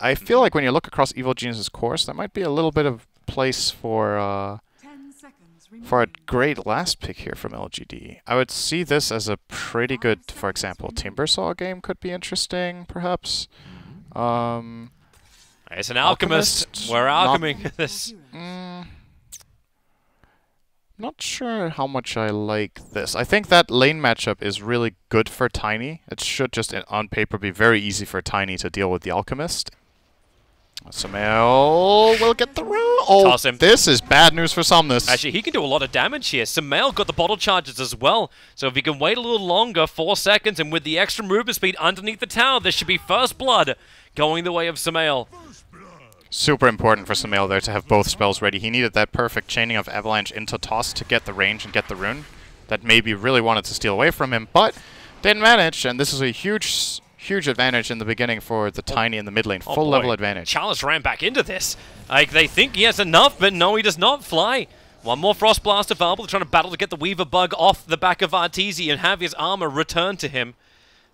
I feel like when you look across Evil Genius's course, there might be a little bit of place for a great last pick here from LGD. I would see this as a pretty good, for example, Timbersaw game could be interesting, perhaps. It's an Alchemist. We're alcheming this. Not sure how much I like this. I think that lane matchup is really good for Tiny. It should just, on paper, be very easy for Tiny to deal with the Alchemist. Sumail will get the round. Oh, Toss him. This is bad news for Somnus. Actually, he can do a lot of damage here. Sumail got the bottle charges as well. So if he can wait a little longer, 4 seconds, and with the extra movement speed underneath the tower, there should be first blood going the way of Sumail. Super important for Sumail there to have both spells ready. He needed that perfect chaining of Avalanche into Toss to get the range and get the rune. That maybe really wanted to steal away from him, but didn't manage, and this is a huge advantage in the beginning for the Tiny in the mid lane. Full level advantage. Chalice ran back into this. Like, they think he has enough, but no, he does not fly. One more Frost Blast available. They're trying to battle to get the Weaver Bug off the back of Arteezy and have his armor return to him.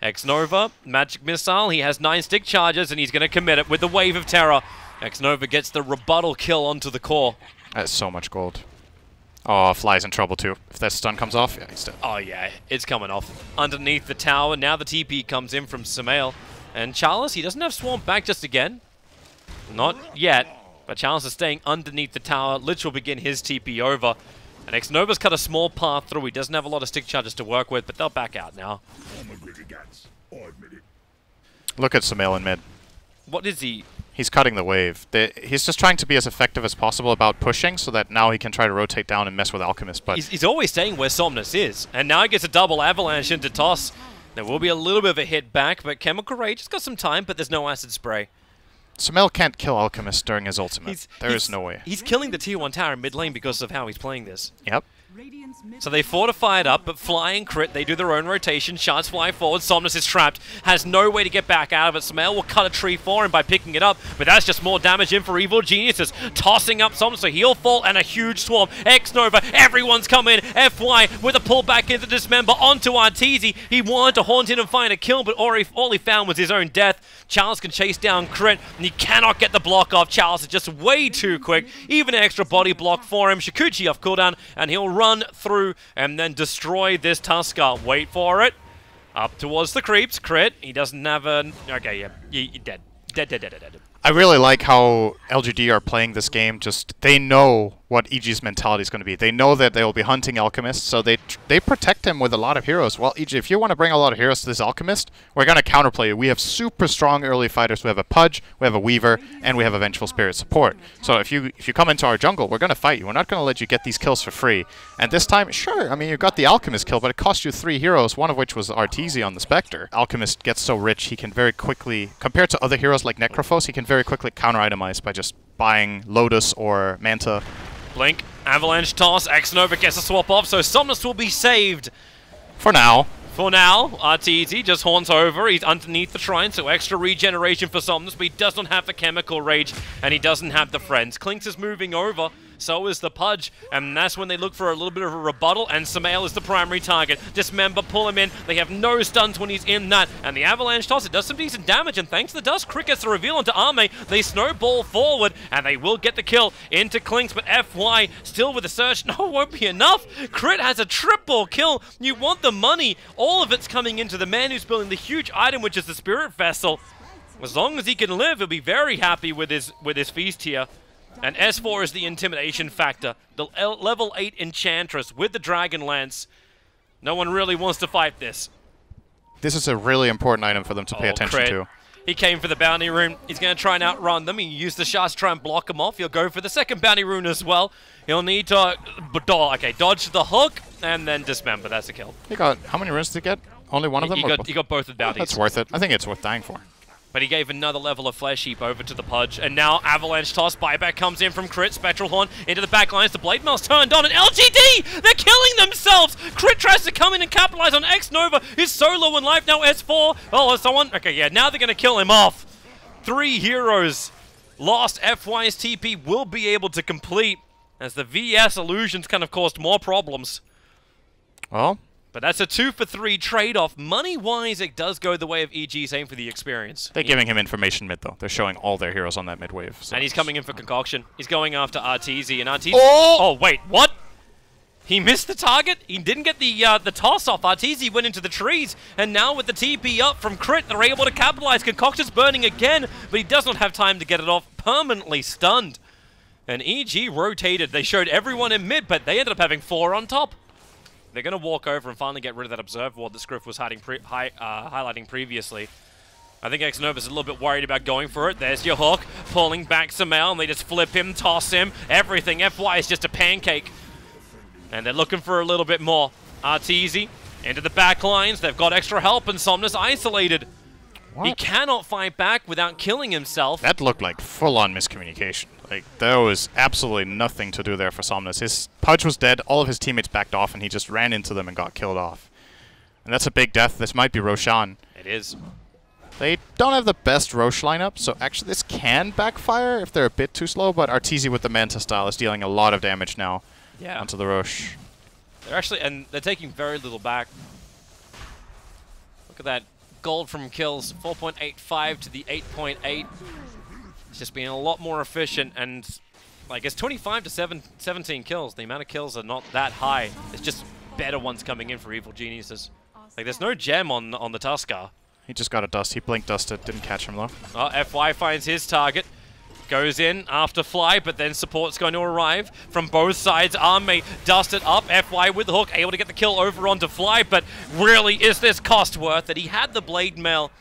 X-Nova, Magic Missile. He has 9 stick charges, and he's going to commit it with the Wave of Terror. X-Nova gets the rebuttal kill onto the core. That's so much gold. Oh, Fly's in trouble too. If that stun comes off, yeah, he's dead. Oh yeah, it's coming off. Underneath the tower, now the TP comes in from Sumail. And Chalice, he doesn't have Swamp back just again. Not yet, but Chalice is staying underneath the tower. Lich will begin his TP over. And X-Nova's cut a small path through. He doesn't have a lot of stick charges to work with, but they'll back out now. Look at Sumail in mid. What is he? He's cutting the wave. He's just trying to be as effective as possible about pushing so that now he can try to rotate down and mess with Alchemist. But he's always staying where Somnus is. And now he gets a double avalanche into Toss. There will be a little bit of a hit back, but Chemical Rage has got some time, but there's no acid spray. Sumail can't kill Alchemist during his ultimate. There is no way. He's killing the tier 1 tower in mid lane because of how he's playing this. Yep. So they fortify it up, but Fly and Crit, they do their own rotation. Shards fly forward. Somnus is trapped. Has no way to get back out of it. Sumail will cut a tree for him by picking it up, but that's just more damage in for Evil Geniuses. Tossing up Somnus, so he'll fall, and a huge swarm. X-Nova, everyone's come in. FY with a pullback into Dismember onto Arteezy. He wanted to haunt in and find a kill, but all he found was his own death. Chalice can chase down Crit, and he cannot get the block off. Chalice is just way too quick. Even an extra body block for him. Shikuchi off cooldown, and he'll run through and then destroy this Tusker. Wait for it. Up towards the creeps. Crit. He doesn't have a... Okay, yeah. You're dead. Dead. I really like how LGD are playing this game. Just, they know what EG's mentality is going to be. They know that they will be hunting Alchemist, so they protect him with a lot of heroes. Well, EG, if you want to bring a lot of heroes to this Alchemist, we're going to counterplay you. We have super strong early fighters. We have a Pudge, we have a Weaver, and we have a Vengeful Spirit support. So if you come into our jungle, we're going to fight you. We're not going to let you get these kills for free. And this time, sure, I mean, you got the Alchemist kill, but it cost you 3 heroes, one of which was Arteezy on the Spectre. Alchemist gets so rich, he can very quickly, compared to other heroes like Necrophos, he can very quickly counter-itemize by just buying Lotus or Manta. Blink, Avalanche Toss, X-Nova gets a swap off, so Somnus will be saved. For now. For now, Arteezy just haunts over. He's underneath the shrine, so extra regeneration for Somnus, but he does not have the Chemical Rage, and he doesn't have the Friends. Clinks is moving over, so is the Pudge, and that's when they look for a little bit of a rebuttal, and Sumail is the primary target. Dismember, pull him in. They have no stuns when he's in that, and the Avalanche Toss, it does some decent damage, and thanks to the Dust, Crit gets the reveal onto Arme. They snowball forward, and they will get the kill into Clinks, but FY still with the search. No, it won't be enough. Crit has a triple kill. You want the money. All of it's coming into the man who's building the huge item, which is the Spirit Vessel. As long as he can live, he'll be very happy with his feast here. And S4 is the intimidation factor. The level 8 Enchantress with the Dragon Lance. No one really wants to fight this. This is a really important item for them to pay attention to. He came for the bounty rune. He's going to try and outrun them. He used the shots to try and block him off. He'll go for the second bounty rune as well. He'll need to dodge the hook and then dismember. That's a kill. He got, how many runes did he get? Only one of them? He got both of the bounties. That's worth it. I think it's worth dying for. But he gave another level of Flesh Heap over to the Pudge. And now Avalanche Toss, buyback comes in from Crit, Spectral Horn into the back lines. The Blade Mail's turned on, and LGD! They're killing themselves! Crit tries to come in and capitalize on X-Nova. He's so low in life now, S4. Oh, someone? Okay, yeah, now they're going to kill him off. 3 heroes lost. FY's TP will be able to complete as the VS illusions kind of caused more problems. Well, But that's a 2-for-3 trade-off. Money-wise, it does go the way of EG's aim for the experience. They're giving him information mid, though. They're showing all their heroes on that mid wave. So. And he's coming in for Concoction. He's going after Arteezy, and Arteezy... Oh! Wait, what? He missed the target? He didn't get the toss-off. Arteezy went into the trees, and now with the TP up from Crit, they're able to capitalize. Concoction's burning again, but he does not have time to get it off. Permanently stunned. And EG rotated. They showed everyone in mid, but they ended up having 4 on top. They're going to walk over and finally get rid of that Observe Ward that Scriff was highlighting previously. I think Xnova's a little bit worried about going for it. There's your hook, pulling back Sumail, and they just flip him, toss him, everything. FY is just a pancake. And they're looking for a little bit more. Arteezy into the back lines. They've got extra help, and Somnus isolated. What? He cannot fight back without killing himself. That looked like full-on miscommunication. Like, there was absolutely nothing to do there for Somnus. His Pudge was dead, all of his teammates backed off, and he just ran into them and got killed off. And that's a big death. This might be Roshan. It is. They don't have the best Rosh lineup, so actually this can backfire if they're a bit too slow, but Arteezy with the Manta style is dealing a lot of damage now onto the Rosh. They're actually, and they're taking very little back. Look at that. Gold from kills, 4.85 to the 8.8. It's just being a lot more efficient, and like it's 25 to 17 kills. The amount of kills are not that high. It's just better ones coming in for Evil Geniuses. Like there's no gem on the Tuskar. He just got a dust. He blink dusted. Didn't catch him though. Oh, FY finds his target. Goes in after Fly, but then support's going to arrive from both sides. Army dusted up. FY with the hook, able to get the kill over onto Fly, but really, is this cost worth it? He had the Blade Mail.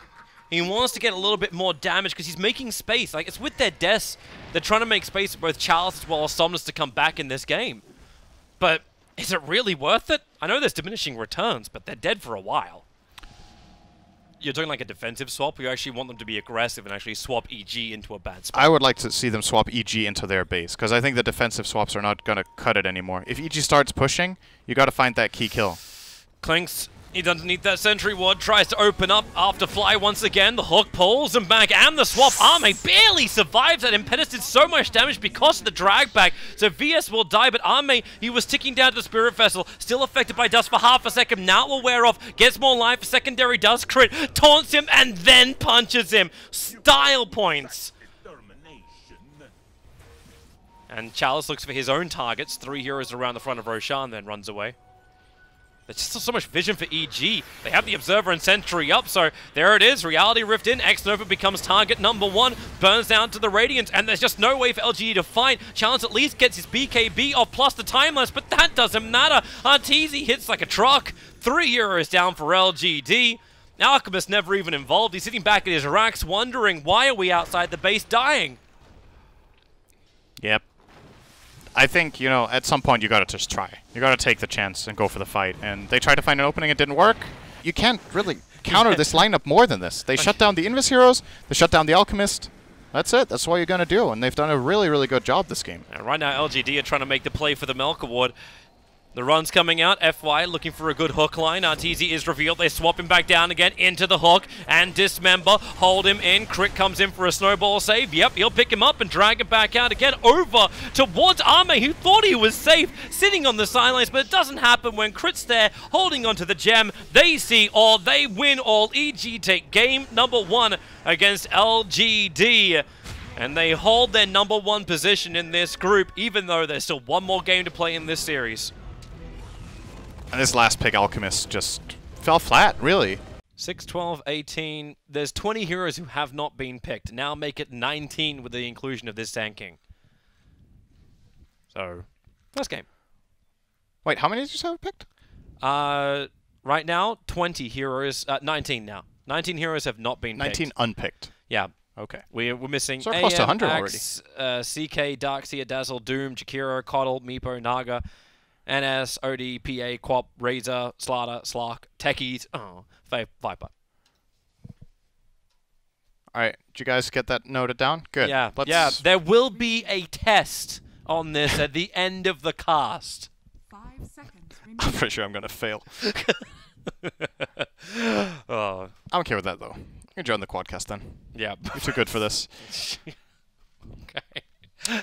He wants to get a little bit more damage because he's making space. Like, it's with their deaths. They're trying to make space for both Charles as well as Somnus to come back in this game. But is it really worth it? I know there's diminishing returns, but they're dead for a while. You're doing like a defensive swap, or you actually want them to be aggressive and actually swap EG into a bad spot? I would like to see them swap EG into their base, because I think the defensive swaps are not going to cut it anymore. If EG starts pushing, you got to find that key kill. Clinks, he's underneath that sentry ward, tries to open up after Fly once again. The hook pulls him back, and the swap. Arme barely survives that. Impetus did so much damage because of the drag back. So VS will die, but Arme, he was ticking down to the Spirit Vessel, still affected by dust for half a second. Now it will wear off, gets more life, secondary dust crit, taunts him, and then punches him. Style points. And Chalice looks for his own targets. 3 heroes around the front of Roshan, then runs away. There's just so much vision for EG. They have the Observer and Sentry up, so there it is. Reality Rift in. Xnova becomes target number 1. Burns down to the Radiant, and there's just no way for LGD to fight. Challenge at least gets his BKB off, plus the timeless, but that doesn't matter. Arteezy hits like a truck. 3 heroes down for LGD. Alchemist never even involved. He's sitting back at his racks, wondering, why are we outside the base dying? Yep. I think, you know, at some point you gotta just try. You gotta take the chance and go for the fight. And they tried to find an opening, it didn't work. You can't really counter this lineup more than this. They shut down the Invis heroes, they shut down the Alchemist. That's it, that's what you're gonna do. And they've done a really, really good job this game. And right now LGD are trying to make the play for the Melk Award. The run's coming out. FY looking for a good hook line. Arteezy is revealed. They swap him back down again into the hook and dismember. Hold him in. Crit comes in for a snowball save. Yep, he'll pick him up and drag him back out again over towards Arme, who thought he was safe sitting on the sidelines, but it doesn't happen when Crit's there holding onto the gem. They see all. They win all. EG take game number 1 against LGD. And they hold their number 1 position in this group, even though there's still 1 more game to play in this series. And this last pick, Alchemist, just fell flat, really. 6, 12, 18. There's 20 heroes who have not been picked. Now make it 19 with the inclusion of this Sand King. So, first game. Wait, how many did you have picked? Right now, 20 heroes. 19 now. 19 heroes have not been 19 picked. unpicked. Yeah. Okay. We're missing So we're close to 100 already. CK, Darkseer, Dazzle, Doom, Jakiro, Coddle, Meepo, Naga, NS, OD, PA, Quap, Razor, Slaughter, Slark, Techies, Viper. Alright, did you guys get that noted down? Good. Yeah, yeah. There will be a test on this at the end of the cast. 5 seconds remaining. I'm pretty sure I'm going to fail. Oh. I'm okay with that, though. You can join the quadcast then. Yeah. You're too good for this. Okay.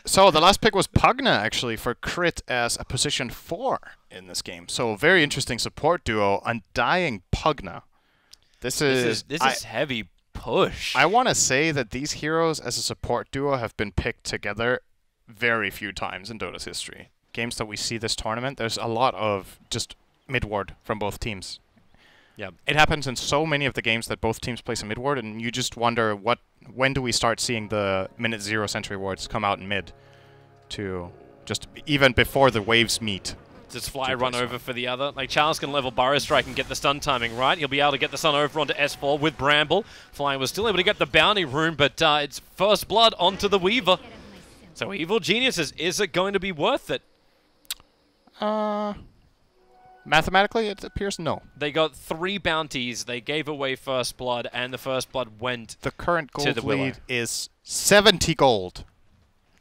So the last pick was Pugna, actually, for Crit as a position 4 in this game. So very interesting support duo. Undying Pugna. This is heavy push. I want to say that these heroes as a support duo have been picked together very few times in Dota's history. Games that we see this tournament, there's a lot of just mid-ward from both teams. Yeah, it happens in so many of the games that both teams place a mid-ward, and you just wonder when do we start seeing the minute 0 sentry wards come out in mid to just even before the waves meet. Does Fly run over for the other? Like, Charles can level Burrow Strike and get the stun timing right. He'll be able to get the stun over onto S4 with Bramble. Fly was still able to get the bounty rune, but it's first blood onto the Weaver. So Evil Geniuses, is it going to be worth it? Mathematically, it appears no. They got 3 bounties. They gave away first blood, and the first blood went The current to gold the lead is 70 gold.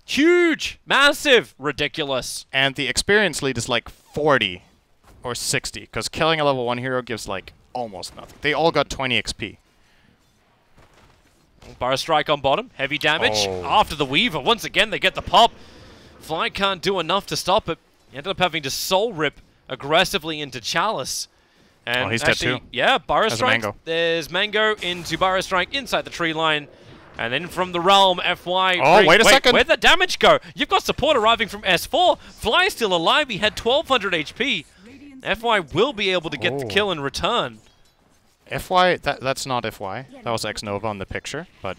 Huge! Massive! Ridiculous. And the experience lead is like 40 or 60, because killing a level 1 hero gives like almost nothing. They all got 20 XP. Burrow Strike on bottom. Heavy damage. After the Weaver. Once again, they get the pop. Fly can't do enough to stop it. He ended up having to soul rip aggressively into Chalice. And he's actually, dead too. Yeah, Burrow Strike. Mango. There's Mango into Burrow Strike inside the tree line. And then from the realm, FY... Oh, wait a second. Where'd the damage go? You've got support arriving from S4. Fly's still alive. He had 1,200 HP. FY will be able to get the kill in return. FY, that's not FY. That was X-Nova on the picture, but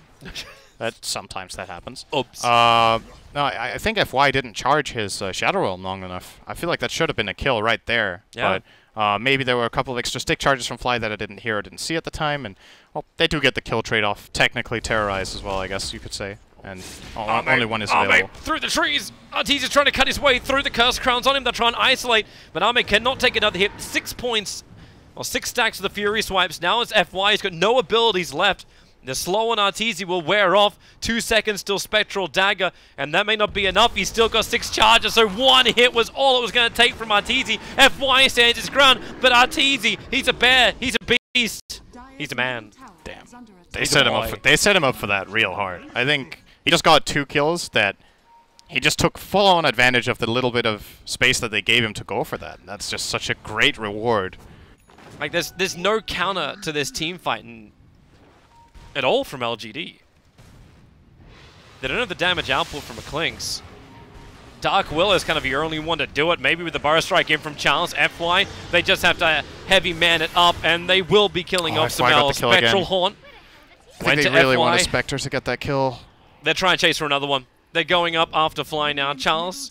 sometimes that happens. Oops. No, I think FY didn't charge his Shadow Realm long enough. I feel like that should have been a kill right there. Yeah. But maybe there were a couple of extra stick charges from Fly that I didn't hear or didn't see at the time, and well, they do get the kill trade-off. Technically Terrorize as well, I guess you could say. And only one is available. Through the trees! Arteezy is trying to cut his way through the Curse Crowns on him. They're trying to isolate, but Ame cannot take another hit. 6 points, or 6 stacks of the Fury Swipes. Now it's FY. He's got no abilities left. The slow on Arteezy will wear off. 2 seconds till Spectral Dagger, and that may not be enough. He's still got 6 charges, so 1 hit was all it was going to take from Arteezy. FY stands his ground, but Arteezy, he's a bear, he's a beast, he's a man. Damn. They set him up for that real hard. I think he just got 2 kills that he just took full-on advantage of the little bit of space that they gave him to go for that. That's just such a great reward. Like, there's no counter to this team fight at all from LGD. They don't have the damage output from a Clinks. Dark Will is kind of your only one to do it. Maybe with the Burrow Strike in from Charles. FY, they just have to heavy man it up, and they will be killing off Samel. Spectral Haunt. I think they really want a Spectre to get that kill. They're trying to chase for another one. They're going up after Fly now. Charles,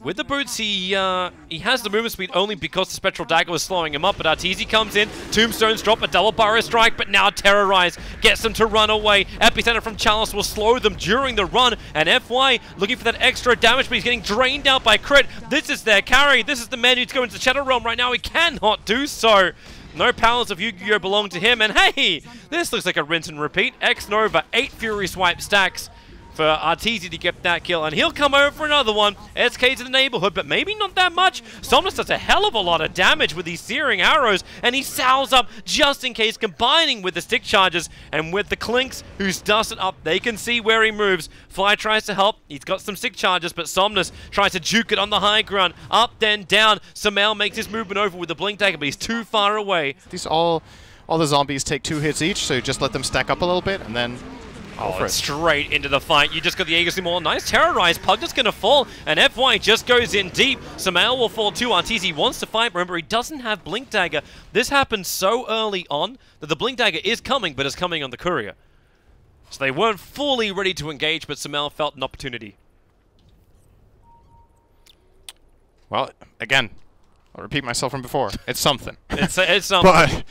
with the boots, he has the movement speed only because the Spectral Dagger was slowing him up, but Arteezy comes in, Tombstones drop a double Burrow Strike, but now Terrorize gets them to run away. Epicenter from Chalice will slow them during the run, and FY looking for that extra damage, but he's getting drained out by Crit. This is their carry. This is the man who's going to the Shadow Realm right now. He cannot do so. No powers of Yu-Gi-Oh! Belong to him, and hey, this looks like a rinse and repeat. X-Nova, 8 Fury Swipe stacks for Arteezy to get that kill, and he'll come over for another one. SK's in the neighborhood, but maybe not that much. Somnus does a hell of a lot of damage with these searing arrows, and he sows up just in case, combining with the stick charges, and with the Clinks, who's dusted up, they can see where he moves. Fly tries to help. He's got some stick charges, but Somnus tries to juke it on the high ground. Up, then down. Samel makes his movement over with the Blink Dagger, but he's too far away. These all the zombies take 2 hits each, so you just let them stack up a little bit, and then straight into the fight. You just got the Aegis more. Nice Terrorize. Pugna's going to fall, and FY just goes in deep. Samel will fall too. Arteezy wants to fight. Remember, he doesn't have Blink Dagger. This happened so early on that the Blink Dagger is coming, but it's coming on the Courier. So they weren't fully ready to engage, but Samel felt an opportunity. Well, again, I'll repeat myself from before. It's something. It's something. But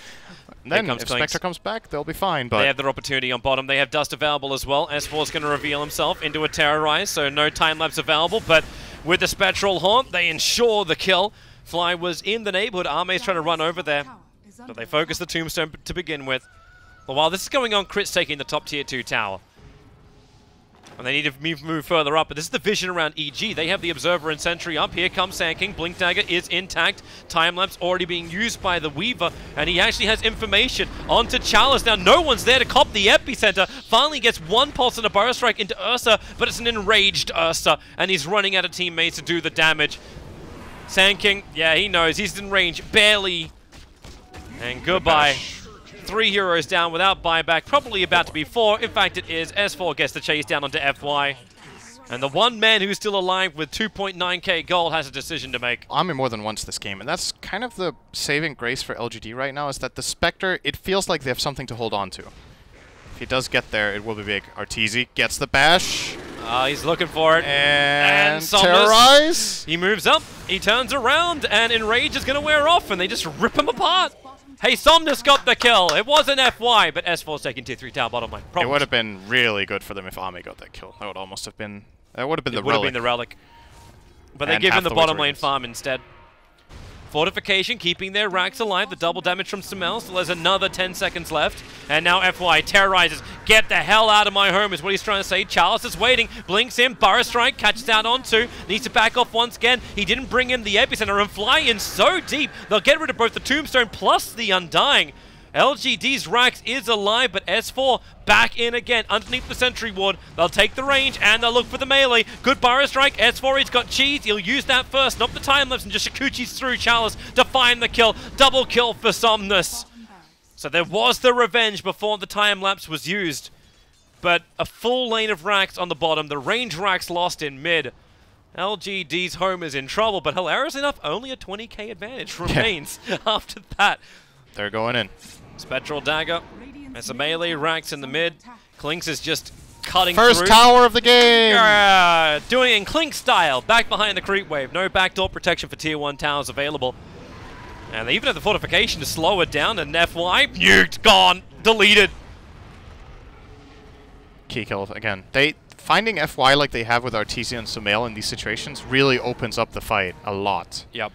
then, if Spectre comes back, they'll be fine. But they have their opportunity on bottom. They have Dust available as well. S4 is going to reveal himself into a Terrorize, so no time-lapse available. But with the Spectral Haunt, they ensure the kill. Fly was in the neighborhood. Arme's trying to run over there. But they focus the Tombstone to begin with. But while this is going on, Crit's taking the top tier 2 tower. And they need to move further up, but this is the vision around EG. They have the Observer and Sentry up. Here comes Sand King. Blink Dagger is intact. Time-lapse already being used by the Weaver, and he actually has information onto Chalice. Now, no one's there to cop the epicenter. Finally gets one pulse and a Burrow Strike into Ursa, but it's an enraged Ursa, and he's running out of teammates to do the damage. Sand King, yeah, he knows. He's in range, barely. And goodbye. 3 heroes down without buyback, probably about to be 4. In fact, it is. S4 gets the chase down onto FY. And the one man who's still alive with 2.9k gold has a decision to make. I'm in more than once this game, and that's kind of the saving grace for LGD right now, is that the Spectre, it feels like they have something to hold on to. If he does get there, it will be big. Arteezy gets the bash. He's looking for it. And Somnus, Terrorize. he moves up, he turns around, and Enrage is going to wear off, and they just rip him apart. Hey, Somnus got the kill. It wasn't FY, but S4's taking tier 3 tower bottom lane. It would have been really good for them if Ame got that kill. That would almost have been... That would have been the relic. It would have been the relic. But they give him the bottom lane farm instead. Fortification keeping their racks alive. The double damage from Samel. So there's another 10 seconds left. And now FY terrorizes. Get the hell out of my home is what he's trying to say. Chalice is waiting. Blinks in. Burrow Strike catches out on 2. Needs to back off once again. He didn't bring in the epicenter and fly in so deep. They'll get rid of both the Tombstone plus the Undying. LGD's Rax is alive, but S4 back in again underneath the Sentry Ward. They'll take the range and they'll look for the melee. Good Burrow Strike. S4, he's got cheese. He'll use that first, not the time-lapse, and just Shikuchi's through Chalice to find the kill. Double kill for Somnus. So there was the revenge before the time-lapse was used. But a full lane of Rax on the bottom. The range Rax lost in mid. LGD's home is in trouble, but hilarious enough, only a 20k advantage remains after that. They're going in. Spectral Dagger. As a melee Rax in the mid. Klinks is just cutting through. First tower of the game! Doing it in Klink style. Back behind the creep wave. No backdoor protection for tier 1 towers available. And they even have the fortification to slow it down. And FY, nuked, gone, deleted. Key kill again. Finding FY like they have with Arteezy and Sumail in these situations really opens up the fight a lot. Yep.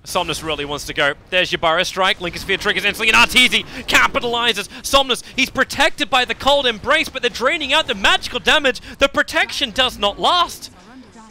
Somnus really wants to go. There's your Burrow Strike. Lincoln Sphere triggers instantly, and Arteezy capitalizes. Somnus, he's protected by the Cold Embrace, but they're draining out the magical damage. The protection does not last.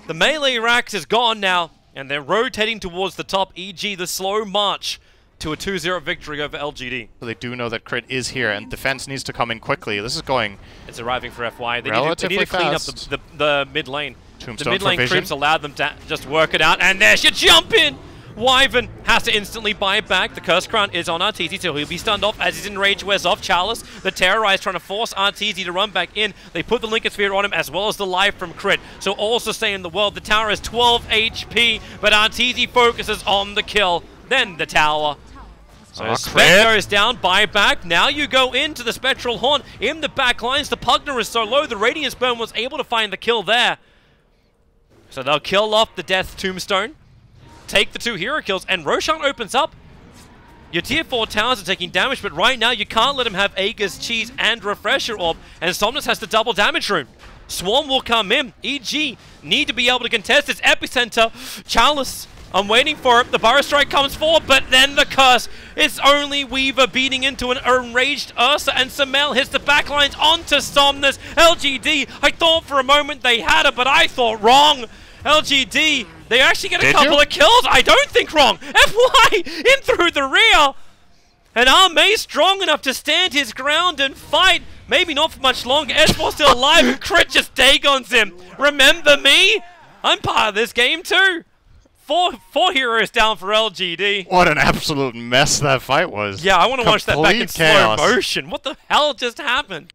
The melee Rax is gone now, and they're rotating towards the top. EG, the slow march to a 2-0 victory over LGD. So they do know that crit is here, and defense needs to come in quickly. This is going... It's arriving for FY. They need to clean up the mid lane. Tombstone the mid lane for vision. creeps allowed them to just work it out, and there's your jump in! Wyvern has to instantly buy it back. The Curse Crown is on Arteezy, so he'll be stunned off as his Enrage wears off. Chalice, the Terrorize, trying to force Arteezy to run back in. They put the Lincoln Sphere on him, as well as the life from crit. So all sustain the world. The tower is 12 HP, but Arteezy focuses on the kill. Then the tower. So Spec goes down, buy back. Now you go into the Spectral Horn in the back lines. The Pugner is so low, the Radiance Burn was able to find the kill there. So they'll kill off the Death Tombstone. Take the 2 hero kills, and Roshan opens up. Your tier 4 towers are taking damage, but right now you can't let him have Aegis, Cheese, and Refresher Orb, and Somnus has the double damage rune. Swarm will come in. EG need to be able to contest this epicenter. Chalice, I'm waiting for it. The Burrow Strike comes forward, but then the curse. It's only Weaver beating into an enraged Ursa, and Samel hits the backlines onto Somnus. LGD, I thought for a moment they had it, but I thought wrong. LGD, they actually get a couple of kills. I don't think wrong. FY in through the rear. And Ame strong enough to stand his ground and fight. Maybe not for much longer. S4 still alive, and Crit just Dagons him. Remember me? I'm part of this game too. Four heroes down for LGD. What an absolute mess that fight was. Yeah, I want to watch that back in chaos. slow motion. What the hell just happened?